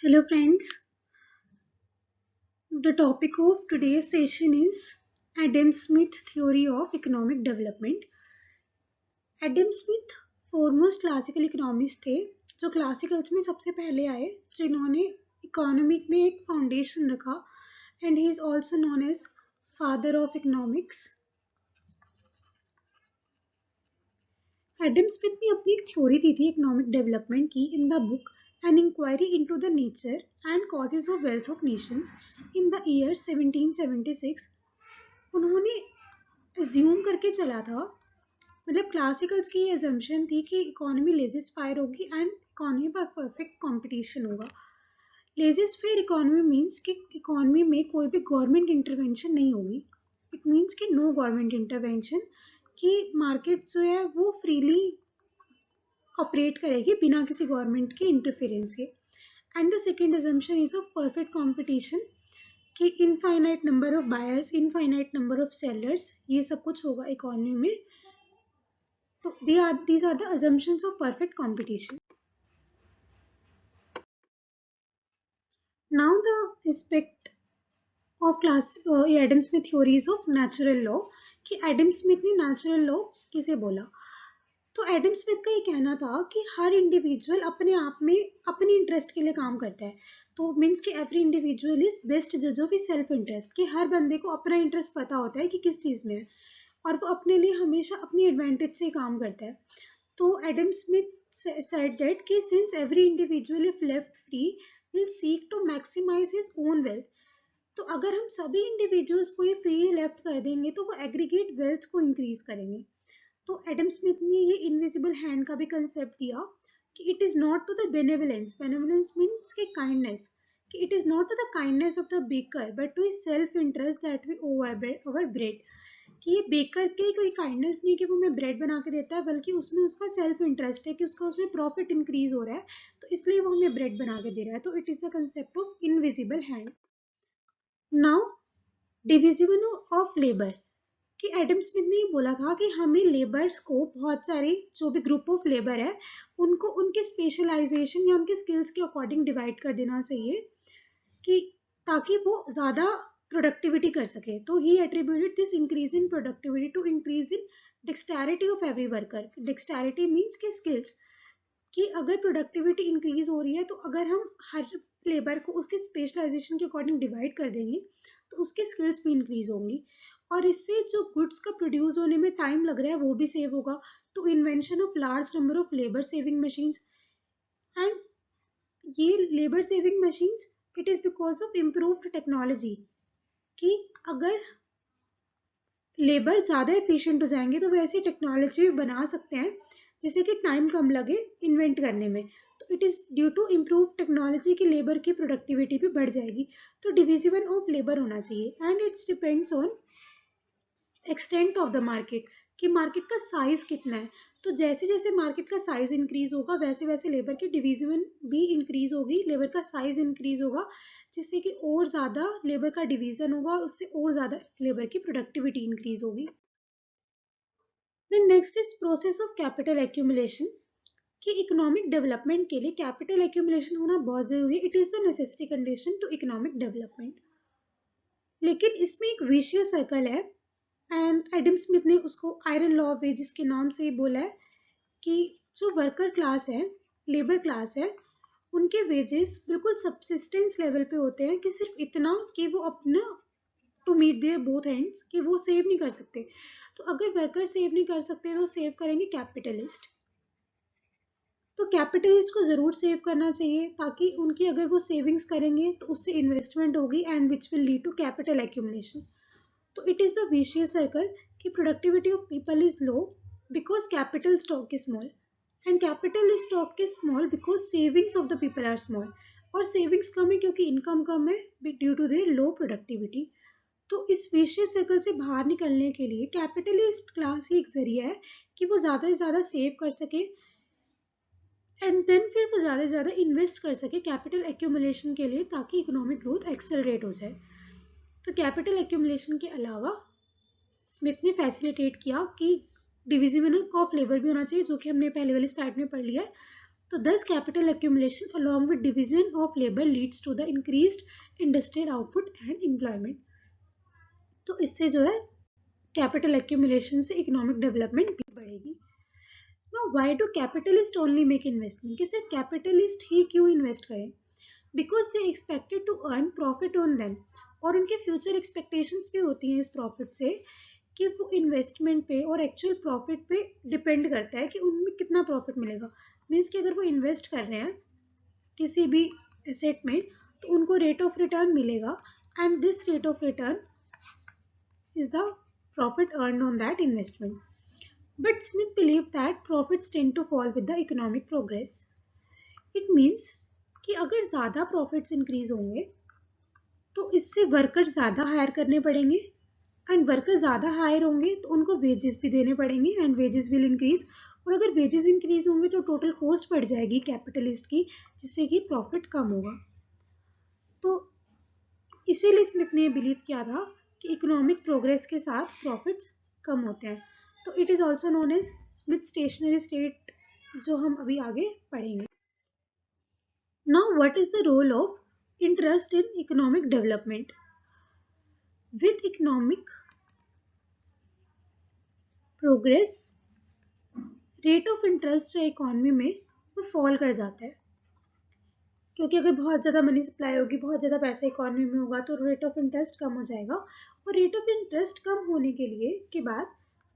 Hello friends, the topic of today's session is Adam Smith theory of economic development. Adam Smith foremost classical economist थे जो classicals में सबसे पहले आए जिन्होंने इकोनॉमिक में एक फाउंडेशन रखा and he is also known as father of economics. Adam Smith ने अपनी एक थ्योरी दी थी इकोनॉमिक डेवलपमेंट की in the book an inquiry into the nature and causes of wealth of nations in the year 1776। उन्होंने assume करके चला था, मतलब क्लासिकल्स की ये अजम्पशन थी कि इकोनॉमी लेजिस फायर होगी एंड इकोनॉमी पर परफेक्ट कंपटीशन होगा। लेजिस फायर इकोनॉमी मीन्स कि इकोनॉमी में कोई भी गवर्नमेंट इंटरवेंशन नहीं होगी। इट मीन्स कि नो गवर्नमेंट इंटरवेंशन, कि मार्केट जो है वो फ्रीली ऑपरेट करेगी बिना किसी गवर्नमेंट के इंटरफेरेंस के। And the second assumption is of perfect competition, कि infinite number of buyers, infinite number of sellers, ये सब कुछ होगा इकोनॉमी में। So these are the assumptions of perfect competition. Now the aspect of Adam Smith theories of natural law, कि Adam Smith ने natural law किसे बोला। तो एडम स्मिथ का ये कहना था कि हर इंडिविजुअल अपने आप में अपने इंटरेस्ट के लिए काम करता है। तो मीन्स कि एवरी इंडिविजुअल इज बेस्ट जज ऑफ हिज सेल्फ इंटरेस्ट, कि हर बंदे को अपना इंटरेस्ट पता होता है कि किस चीज़ में है और वो अपने लिए हमेशा अपनी एडवांटेज से काम करता है। तो एडम स्मिथ said that कि since every individual if left free will seek to maximize his own wealth, तो अगर हम सभी इंडिविजुअल्स को ये फ्री लेफ्ट कर देंगे तो वो एग्रीगेट वेल्थ को इंक्रीज करेंगे। तो एडम स्मिथ ने ये इनविजिबल हैंड का भी कंसेप्ट दिया कि it is not to the benevolence, benevolence means कि काइंडनेस, कि it is not to the kindness of the baker but to his self interest that we owe our bread, कि ये baker के कोई काइंडनेस नहीं कि वो हमें ब्रेड बना के देता है, बल्कि उसमें उसका सेल्फ इंटरेस्ट है कि उसका उसमें प्रॉफिट इंक्रीज हो रहा है, तो इसलिए वो हमें ब्रेड बना के दे रहा है। तो it is the concept of invisible hand. Now divisible of labour, कि एडम स्मिथ ने ये बोला था कि हमें लेबर्स को बहुत सारे जो भी ग्रुप ऑफ लेबर है उनको उनके स्पेशलाइजेशन या उनके स्किल्स के अकॉर्डिंग डिवाइड कर देना चाहिए, कि ताकि वो ज़्यादा प्रोडक्टिविटी कर सके। तो he attributed this increase in productivity to increase in dexterity of every worker. Dexterity means के स्किल्स, कि अगर प्रोडक्टिविटी इंक्रीज हो रही है तो अगर हम हर लेबर को उसके स्पेशलाइजेशन के अकॉर्डिंग डिवाइड कर देंगे तो उसके स्किल्स भी इंक्रीज होंगी और इससे जो गुड्स का प्रोड्यूस होने में टाइम लग रहा है वो भी सेव होगा। तो invention of large number of labour saving machines, and ये labour saving machines it is because of improved technology, कि अगर लेबर ज़्यादा एफिशिएंट हो जाएंगे तो वो ऐसी टेक्नोलॉजी भी बना सकते हैं जिससे कि टाइम कम लगे इन्वेंट करने में। तो it is due to improve technology की लेबर की प्रोडक्टिविटी भी बढ़ जाएगी। तो डिविजिबल ऑफ लेबर होना चाहिए and its depends on extent of the market, कि मार्केट का साइज कितना है। तो जैसे जैसे मार्केट का साइज इंक्रीज होगा वैसे वैसे लेबर की डिवीजन भी इंक्रीज होगी, लेबर का साइज इंक्रीज होगा जिससे कि और ज़्यादा लेबर का डिवीजन होगा और उससे और ज़्यादा लेबर की प्रोडक्टिविटी इंक्रीज होगी। Then next is process of capital accumulation, कि इकोनॉमिक डेवलपमेंट के लिए कैपिटल एक्यूमुलेशन होना बहुत ज़रूरी है। It is the necessity condition to economic development. लेकिन इसमें एक विशियस सर्कल है एंड एडम स्मिथ ने उसको आयरन लॉ ऑफ वेजेस के नाम से ही बोला है, कि जो वर्कर क्लास है, लेबर क्लास है, उनके वेजेस बिल्कुल सबसिस्टेंस लेवल पे होते हैं, कि सिर्फ इतना कि वो अपना to meet their both ends, कि वो सेव नहीं कर सकते। तो अगर वर्कर सेव नहीं कर सकते तो सेव करेंगे कैपिटलिस्ट। तो कैपिटलिस्ट को ज़रूर सेव करना चाहिए ताकि उनकी अगर वो सेविंग्स करेंगे तो उससे इन्वेस्टमेंट होगी and which will lead to capital accumulation. तो it is the vicious circle, कि productivity of people is low because capital stock is small and capital stock is small because savings of the people are small, और savings कम है क्योंकि income कम है due to their low productivity. तो इस vicious circle से बाहर निकलने के लिए कैपिटलिस्ट क्लास ही एक जरिया है कि वो ज़्यादा से ज़्यादा सेव कर सके एंड देन फिर वो ज़्यादा से ज़्यादा इन्वेस्ट कर सके कैपिटल एक्यूमुलेशन के लिए, ताकि इकोनॉमिक ग्रोथ एक्सेलरेट हो जाए। तो कैपिटल एक्यूमुलेशन के अलावा स्मिथ ने फैसिलिटेट किया कि डिविजिबल ऑफ लेबर भी होना चाहिए, जो कि हमने पहले वाले स्लाइड में पढ़ लिया है। तो thus capital accumulation along with division of labor leads to the increased industrial output and employment. तो इससे जो है कैपिटल एक्यूमुलेशन से इकोनॉमिक डेवलपमेंट भी बढ़ेगी. Now why do capitalists only make investment? कि सिर्फ कैपिटलिस्ट ही क्यों इन्वेस्ट करें? Because they expected to earn profit on them. और उनके फ्यूचर एक्सपेक्टेशंस भी होती हैं इस प्रॉफिट से कि वो इन्वेस्टमेंट पे और एक्चुअल प्रॉफिट पे डिपेंड करता है कि उनमें कितना प्रॉफिट मिलेगा. मीन्स कि अगर वो इन्वेस्ट कर रहे हैं किसी भी एसेट में तो उनको रेट ऑफ रिटर्न मिलेगा and this rate of return is the profit earned on that investment. But Smith believed that profits tend to fall with the economic progress. It means कि अगर ज़्यादा प्रॉफिट्स इंक्रीज होंगे तो इससे workers ज़्यादा higher करने पड़ेंगे एंड वर्कर्स ज़्यादा हायर होंगे तो उनको वेजेस भी देने पड़ेंगे एंड वेजेस विल इंक्रीज. और अगर वेजेस इंक्रीज होंगे तो टोटल कॉस्ट बढ़ जाएगी कैपिटलिस्ट की जिससे कि प्रॉफिट कम होगा. तो इसीलिए स्मिथ ने बिलीव किया था कि इकोनॉमिक प्रोग्रेस के साथ प्रॉफिट्स कम होते हैं. तो it is also known as Smith stationary state जो हम अभी आगे पढ़ेंगे. Now what is the role of interest in economic development? With economic progress rate of interest जो इकोनॉमी में वो फॉल कर जाता है क्योंकि अगर बहुत ज़्यादा मनी सप्लाई होगी बहुत ज़्यादा पैसा इकोनॉमी में होगा तो रेट ऑफ इंटरेस्ट कम हो जाएगा. और रेट ऑफ इंटरेस्ट कम होने के लिए के बाद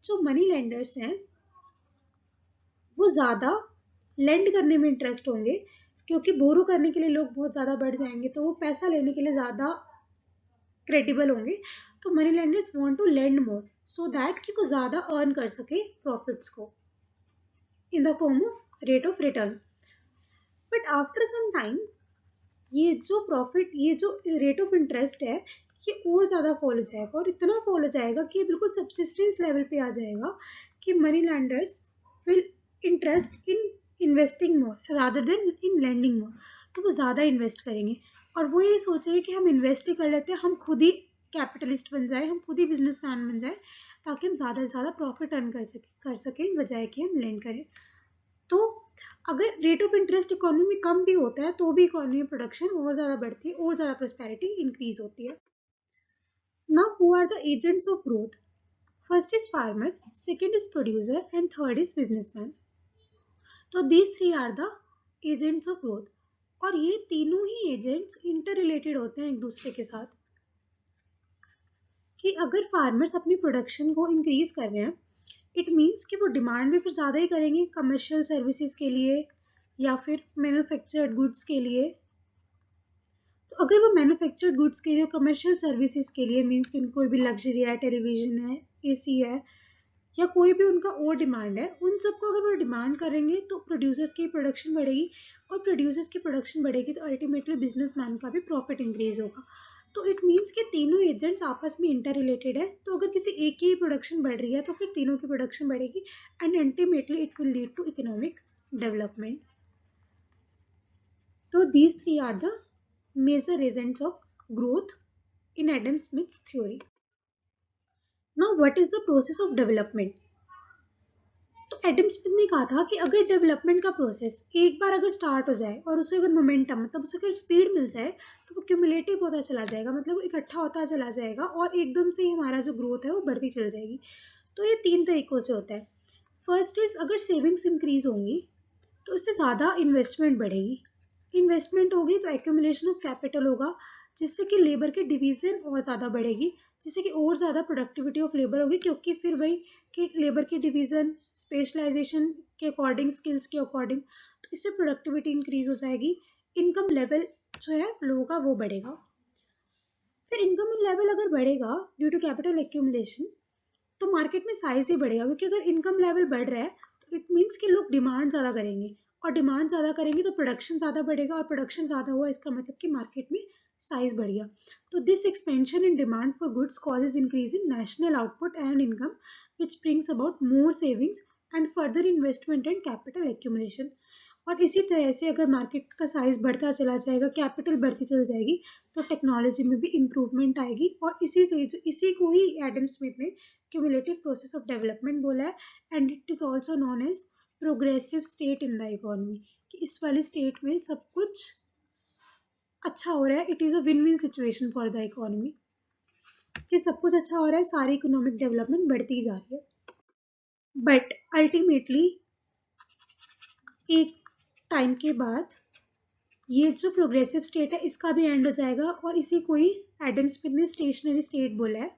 जो मनी लेंडर्स हैं वो ज़्यादा लेंड करने में इंटरेस्ट होंगे क्योंकि बोरो करने के लिए लोग बहुत ज़्यादा बढ़ जाएंगे तो वो पैसा लेने के लिए ज़्यादा क्रेडिबल होंगे. तो money lenders want to lend more so that कि वो ज़्यादा अर्न कर सके प्रॉफिट्स को in the form of rate of return. But after some time ये जो रेट ऑफ इंटरेस्ट है ये और ज़्यादा फॉल हो जाएगा और इतना फॉल हो जाएगा कि बिल्कुल सब्सिस्टेंस लेवल पे आ जाएगा कि money lenders will interest in investing more rather than in lending more. तो वो ज़्यादा इन्वेस्ट करेंगे और वो ये सोचेंगे कि हम इन्वेस्ट ही कर लेते हैं, हम खुद ही कैपिटलिस्ट बन जाए, हम खुद ही बिजनेसमैन बन जाए ताकि हम ज़्यादा से ज़्यादा प्रॉफिट अर्न कर सकें बजाय कि हम लेंड करें. तो अगर रेट ऑफ इंटरेस्ट इकोनॉमी में कम भी होता है तो भी इकोनॉमी में प्रोडक्शन और ज़्यादा बढ़ती है और ज़्यादा प्रॉस्पेरिटी इंक्रीज होती है. Now who are the agents of growth? First is farmer, second is producer and third is businessman. तो these three are the agents of growth और ये तीनों ही एजेंट्स इंटर रिलेटेड होते हैं एक दूसरे के साथ. कि अगर फार्मर्स अपनी प्रोडक्शन को इंक्रीज कर रहे हैं इट मीन्स कि वो डिमांड भी फिर ज़्यादा ही करेंगे कमर्शियल सर्विसेज के लिए या फिर मैन्युफैक्चर्ड गुड्स के लिए. तो अगर वो मैन्युफैक्चर्ड गुड्स के लिए कमर्शियल सर्विसेज के लिए मीन्स कि कोई भी लग्जरी है, टेलीविजन है, एसी है या कोई भी उनका और डिमांड है, उन सबको अगर वो डिमांड करेंगे तो प्रोड्यूसर्स की प्रोडक्शन बढ़ेगी और प्रोड्यूसर्स की प्रोडक्शन बढ़ेगी तो अल्टीमेटली बिजनेसमैन का भी प्रॉफिट इंक्रीज होगा. तो इट मीन्स कि तीनों एजेंट्स आपस में इंटर रिलेटेड है. तो अगर किसी एक की प्रोडक्शन बढ़ रही है तो फिर तीनों की प्रोडक्शन बढ़ेगी and ultimately it will lead to economic development. तो these three are the major agents of growth in Adam Smith's theory. Now what is the process of development? तो एडम स्मिथ ने कहा था कि अगर डेवलपमेंट का process एक बार अगर स्टार्ट हो जाए और उसे अगर मोमेंटम मतलब उसे अगर स्पीड मिल जाए तो वो क्यूमुलेटिव होता चला जाएगा, मतलब वो इकट्ठा होता चला जाएगा और एकदम से ही हमारा जो ग्रोथ है वो बढ़ती चल जाएगी. तो ये तीन तरीकों से होता है. फर्स्ट इज अगर सेविंग्स इंक्रीज होंगी तो उससे ज़्यादा इन्वेस्टमेंट बढ़ेगी. इन्वेस्टमेंट होगी तो एक्यूमुलेशन ऑफ कैपिटल होगा जिससे कि लेबर की डिवीजन और ज़्यादा बढ़ेगी जिससे कि और ज़्यादा प्रोडक्टिविटी ऑफ लेबर होगी क्योंकि फिर वही कि लेबर की डिवीजन स्पेशलाइजेशन के अकॉर्डिंग स्किल्स के अकॉर्डिंग तो इससे प्रोडक्टिविटी इंक्रीज हो जाएगी. इनकम लेवल जो है लोगों का वो बढ़ेगा. फिर इनकम लेवल अगर बढ़ेगा ड्यू टू कैपिटल एक्यूमुलेशन तो मार्केट में साइज भी बढ़ेगा क्योंकि अगर इनकम लेवल बढ़ रहा है तो इट मीन्स कि लोग डिमांड ज़्यादा करेंगे और डिमांड ज़्यादा करेंगे तो प्रोडक्शन ज़्यादा बढ़ेगा और प्रोडक्शन ज़्यादा हुआ इसका मतलब कि मार्केट में साइज बढ़ गया. तो this expansion in demand for goods causes increase in national output and income which brings about more savings and further investment and capital accumulation. और इसी तरह से अगर मार्केट का साइज बढ़ता चला जाएगा, कैपिटल बढ़ती चल जाएगी तो टेक्नोलॉजी में भी इम्प्रूवमेंट आएगी और इसी को ही एडम स्मिथ ने क्यूमुलेटिव प्रोसेस ऑफ डेवलपमेंट बोला है and it is also known as progressive state in the economy. कि इस वाली स्टेट में सब कुछ अच्छा हो रहा है, it is a win win situation for the economy, कि सब कुछ अच्छा हो रहा है, सारी इकोनॉमिक डेवलपमेंट बढ़ती जा रही है। बट अल्टीमेटली एक टाइम के बाद ये जो प्रोग्रेसिव स्टेट है इसका भी एंड हो जाएगा, और इसी को ही एडम स्मिथ ने स्टेशनरी स्टेट बोला है।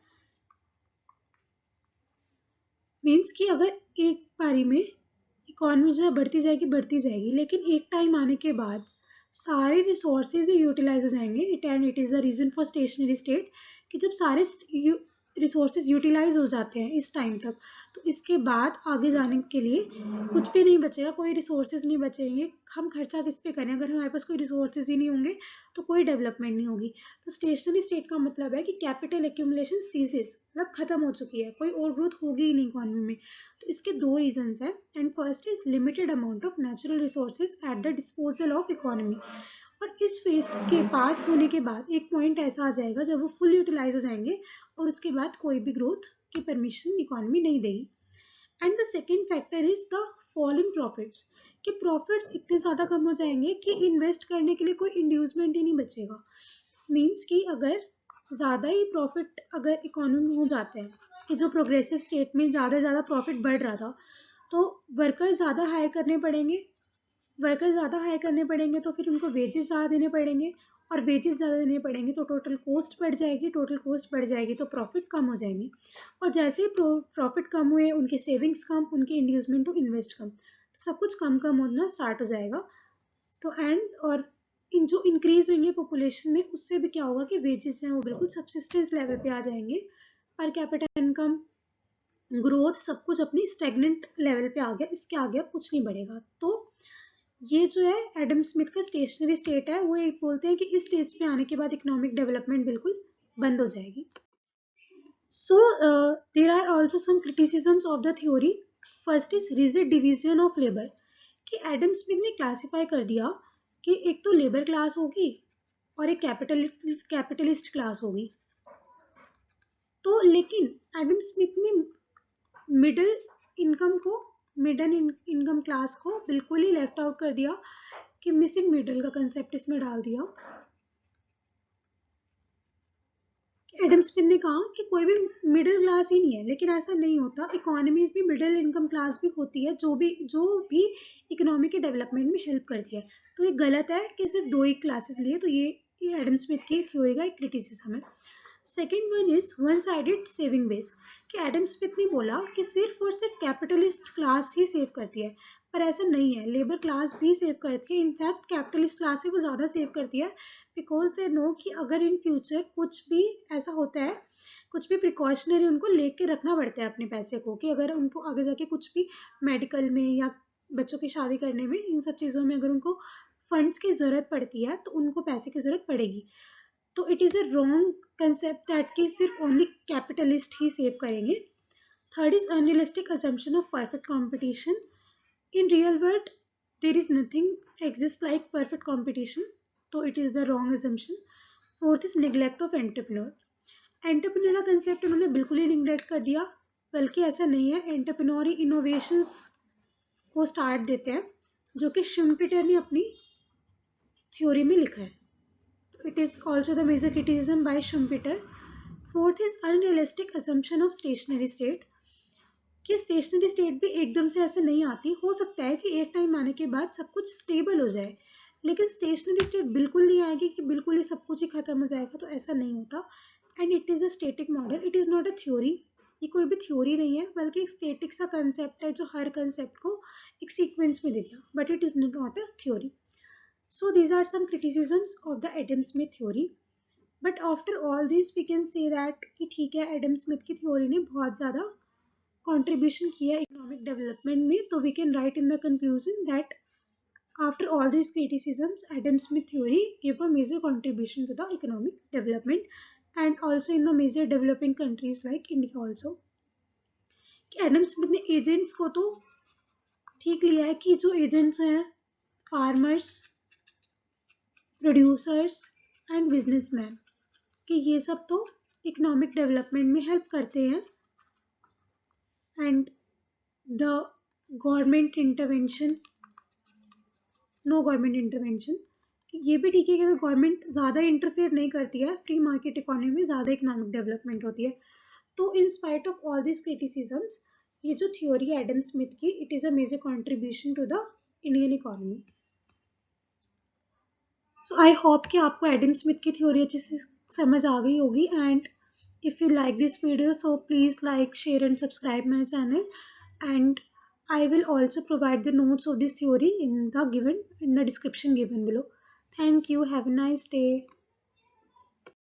मीन्स कि अगर एक बारी में इकॉनमी जो है बढ़ती जाएगी, लेकिन एक टाइम आने के बाद सारे रिसोर्सेज ही यूटिलाइज हो जाएंगे। It is the reason for stationery state, कि जब सारे रिसोर्सेज यूटिलाइज हो जाते हैं इस टाइम तक, तो इसके बाद आगे जाने के लिए कुछ भी नहीं बचेगा, कोई रिसोर्सेज नहीं बचेंगे। हम खर्चा किस पे करें? अगर हमारे पास कोई रिसोर्सेज ही नहीं होंगे तो कोई डेवलपमेंट नहीं होगी। तो स्टेशनरी स्टेट का मतलब है कि कैपिटल एक्यूमुलेशन सीजेस, मतलब खत्म हो चुकी है, कोई और ग्रोथ होगी ही नहीं इकोनॉमी में। तो इसके दो रीजंस हैं, and first is limited amount of natural resources at the disposal of economy. और इस फेज के पास होने के बाद एक पॉइंट ऐसा आ जाएगा जब वो फुल यूटिलाइज हो जाएंगे, और उसके बाद कोई भी ग्रोथ की परमिशन इकोनॉमी नहीं देगी। And the second factor is the fall in profits, कि प्रॉफिट्स इतने ज़्यादा कम हो जाएंगे कि इन्वेस्ट करने के लिए कोई इंड्यूसमेंट ही नहीं बचेगा। मीन्स कि अगर ज़्यादा ही प्रॉफिट अगर इकोनॉमी में हो जाते हैं, कि जो प्रोग्रेसिव स्टेट में ज़्यादा से ज़्यादा प्रॉफिट बढ़ रहा था, तो वर्कर ज़्यादा हायर करने पड़ेंगे। वर्कर ज़्यादा हायर करने पड़ेंगे तो फिर उनको वेजेस ज़्यादा देने पड़ेंगे, और वेजेस ज़्यादा देने पड़ेंगे तो टोटल कॉस्ट बढ़ जाएगी। टोटल कॉस्ट बढ़ जाएगी तो प्रॉफिट कम हो जाएंगे, और जैसे ही प्रॉफिट कम हुए, उनके सेविंग्स कम, उनके इंड्यूसमेंट टू इन्वेस्ट कम, तो सब कुछ कम कम होना स्टार्ट हो जाएगा। तो एंड और इन जो इंक्रीज होंगे पॉपुलेशन में, उससे भी क्या होगा कि वेजेस हैं वो बिल्कुल सब्सिस्टेंस लेवल पे आ जाएंगे। पर कैपिटा इनकम, ग्रोथ, सब कुछ अपनी स्टेगनेंट लेवल पे आ गया, इसके आगे अब कुछ नहीं बढ़ेगा। तो ये जो है एडम स्मिथ का स्टेशनरी स्टेट है, वो एक बोलते हैं कि इस स्टेज पे आने के बाद इकोनॉमिक डेवलपमेंट बिल्कुल बंद हो जाएगी। So there are also some criticisms of the theory. First is rigid division of labour, कि एडम स्मिथ ने क्लासिफाई कर दिया कि एक तो लेबर क्लास होगी और एक कैपिटलिस्ट क्लास होगी। तो लेकिन एडम स्मिथ ने मिडिल इनकम को, मिडिल इनकम क्लास को बिल्कुल ही लेफ्ट आउट कर दिया, कि मिसिंग मिडिल का कंसेप्ट इसमें डाल दिया। एडम स्मिथ ने कहा कि कोई भी मिडिल क्लास ही नहीं है, लेकिन ऐसा नहीं होता। इकोनॉमीज भी मिडिल इनकम क्लास भी होती है, जो भी इकोनॉमी के डेवलपमेंट में हेल्प करती है। तो ये गलत है कि सिर्फ दो ही क्लासेस लिए, तो ये एडम स्मिथ की थ्योरी का एक क्रिटिसिज्म है। Second one is one sided saving base, कि एडम स्मिथ ने बोला कि सिर्फ और सिर्फ कैपिटलिस्ट क्लास ही सेव करती है, पर ऐसा नहीं है। लेबर क्लास भी सेव करती है, इनफैक्ट कैपिटलिस्ट क्लास से वो ज़्यादा सेव करती है, बिकॉज दे नो कि अगर इन फ्यूचर कुछ भी ऐसा होता है, कुछ भी प्रिकॉशनरी उनको लेके रखना पड़ता है अपने पैसे को, कि अगर उनको आगे जाके कुछ भी मेडिकल में या बच्चों की शादी करने में, इन सब चीज़ों में अगर उनको फंड्स की ज़रूरत पड़ती है तो उनको पैसे की ज़रूरत पड़ेगी। तो it is a wrong concept that कि सिर्फ ओनली कैपिटलिस्ट ही सेव करेंगे। Third is unrealistic assumption of perfect competition. In real world, there is nothing exists like perfect competition. So it is the wrong assumption. Fourth is neglect of entrepreneur. Entrepreneur का concept उन्होंने बिल्कुल ही neglect कर दिया, बल्कि ऐसा नहीं है। Entrepreneur ही innovations को स्टार्ट देते हैं, जो कि शुम्पीटर ने अपनी थ्योरी में लिखा है। तो it is also the major criticism by Schumpeter. Fourth is unrealistic assumption of stationary state, कि स्टेशनरी स्टेट भी एकदम से ऐसे नहीं आती। हो सकता है कि एक टाइम आने के बाद सब कुछ स्टेबल हो जाए, लेकिन स्टेशनरी स्टेट बिल्कुल नहीं आएगी कि बिल्कुल ही सब कुछ ही खत्म हो जाएगा, तो ऐसा नहीं होता। And it is a static model, it is not a theory. ये कोई भी थ्योरी नहीं है, बल्कि एक स्टेटिक सा कंसेप्ट है जो हर कंसेप्ट को एक सीक्वेंस में दे दिया, but it is not a theory. So these are some criticisms of the Adam Smith theory. But after all this we can say that कि ठीक है, एडम स्मिथ की थ्योरी ने बहुत ज़्यादा contribution किया इकोनॉमिक डेवलपमेंट में। तो we can write in the conclusion that after all these criticisms, Adam Smith theory gave a major contribution to the economic development, and also in the major developing countries like India also. कि Adam Smith ने agents को तो ठीक लिया है, कि जो agents हैं फार्मर्स, प्रोड्यूसर्स एंड बिजनेसमैन, कि ये सब तो इकोनॉमिक डेवलपमेंट में हेल्प करते हैं, and the government intervention no government intervention. ये भी ठीक है कि अगर गवर्नमेंट ज़्यादा इंटरफेयर नहीं करती है, फ्री मार्केट इकोनॉमी में ज़्यादा इकोनॉमिक डेवलपमेंट होती है। तो in spite of all this criticisms, ये जो थ्योरी है एडम स्मिथ की, it is a major contribution to the Indian economy. So I hope कि आपको एडम स्मिथ की थ्योरी अच्छे से समझ आ गई होगी। And if you like this video, so please like, share and subscribe my channel. And I will also provide the notes of this theory in the description given below. Thank you. Have a nice day.